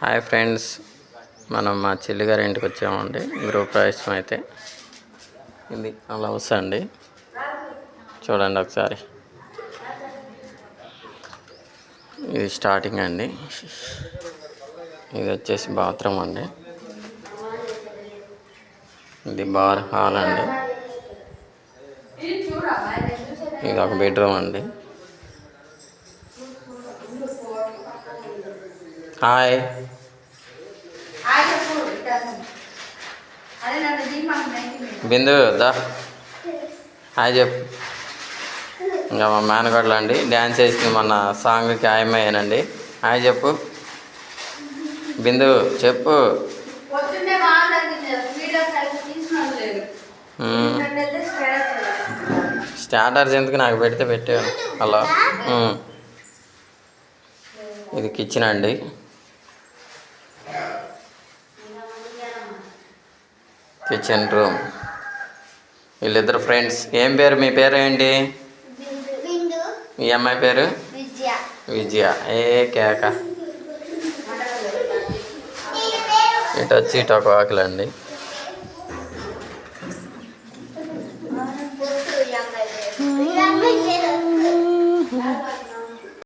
Hi friends, మనం మా చెల్లిగారి ఇంటికి వచ్చామండి. గృహప్రవేశం అయితే ఇది అలా వస్తండి, చూడండి ఒకసారి. ఇది స్టార్టింగ్ అండి. ఇది వచ్చేసి బాత్రూమ్ అండి. ఇది బార్ హాల్ అండి. ఇది ఒక బెడ్రూమ్ అండి. హాయ్ బిందు దా హాయ్ చెప్పు. ఇంకా మా మేనగోడలు అండి, డ్యాన్స్ వేసింది మొన్న సాంగ్కి ఆయమయ్యానండి. హాయ్ చెప్పు బిందు, చెప్పు. స్టార్టర్స్ ఎందుకు, నాకు పెడితే పెట్టాను. హలో, ఇది కిచెన్ అండి. Kitchen room. వీళ్ళిద్దరు ఫ్రెండ్స్. ఏం పేరు, మీ పేరు ఏంటి? మీ అమ్మాయి పేరు విజయ. ఏ కేక. ఇటు వచ్చి ఇటు ఒక వాకిలండి.